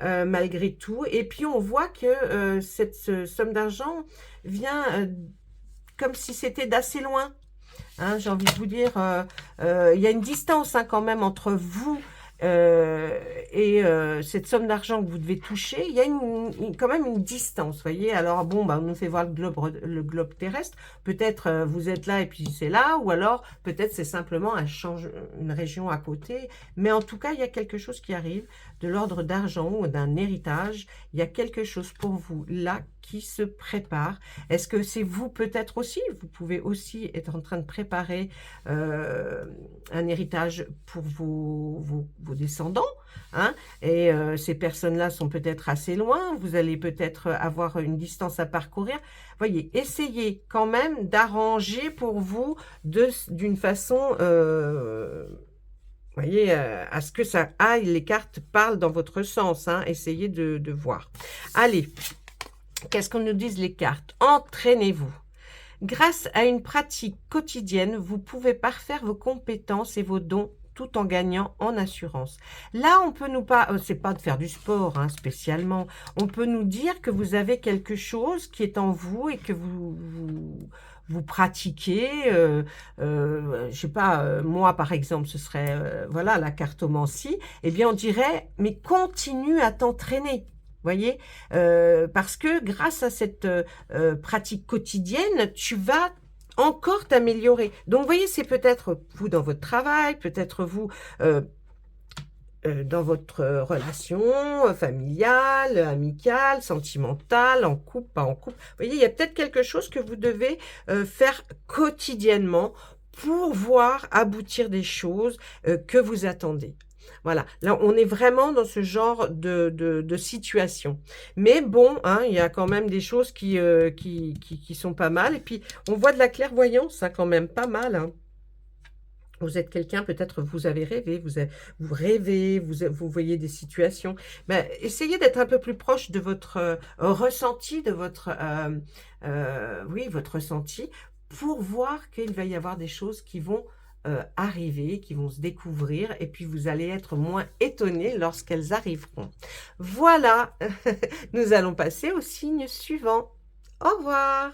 Malgré tout, et puis on voit que cette somme d'argent vient comme si c'était d'assez loin, j'ai envie de vous dire, il y a une distance quand même entre vous et cette somme d'argent que vous devez toucher. Il y a quand même une distance, voyez. Alors bon, on nous fait voir le globe terrestre, peut-être vous êtes là et puis c'est là, ou alors peut-être c'est simplement une région à côté, mais en tout cas il y a quelque chose qui arrive de l'ordre d'argent ou d'un héritage. Il y a quelque chose pour vous là qui se prépare. Est-ce que c'est vous peut-être aussi? Vous pouvez aussi être en train de préparer un héritage pour vos descendants, et ces personnes-là sont peut-être assez loin, vous allez peut-être avoir une distance à parcourir. Voyez, essayez quand même d'arranger pour vous d'une façon... voyez, à ce que ça aille, les cartes parlent dans votre sens, essayez de voir. Allez, qu'est-ce qu'on nous disent les cartes? Entraînez-vous. Grâce à une pratique quotidienne, vous pouvez parfaire vos compétences et vos dons tout en gagnant en assurance. Là, on peut nous pas, c'est pas de faire du sport spécialement, on peut nous dire que vous avez quelque chose qui est en vous et que vous pratiquez, je sais pas, moi par exemple, ce serait, voilà, la cartomancie, eh bien on dirait, mais continue à t'entraîner. Voyez, parce que grâce à cette pratique quotidienne, tu vas encore t'améliorer. Donc, vous voyez, c'est peut-être vous dans votre travail, peut-être vous dans votre relation familiale, amicale, sentimentale, en couple, pas en couple. Vous voyez, il y a peut-être quelque chose que vous devez faire quotidiennement pour voir aboutir des choses que vous attendez. Voilà, là, on est vraiment dans ce genre de situation. Mais bon, hein, il y a quand même des choses qui sont pas mal et puis on voit de la clairvoyance, hein, quand même, pas mal, hein. Vous êtes quelqu'un, peut-être vous avez rêvé, vous rêvez, vous voyez des situations. Ben, essayez d'être un peu plus proche de votre, ressenti, de votre, oui, votre ressenti pour voir qu'il va y avoir des choses qui vont, arriver, qui vont se découvrir et puis vous allez être moins étonné lorsqu'elles arriveront. Voilà, nous allons passer au signe suivant. Au revoir.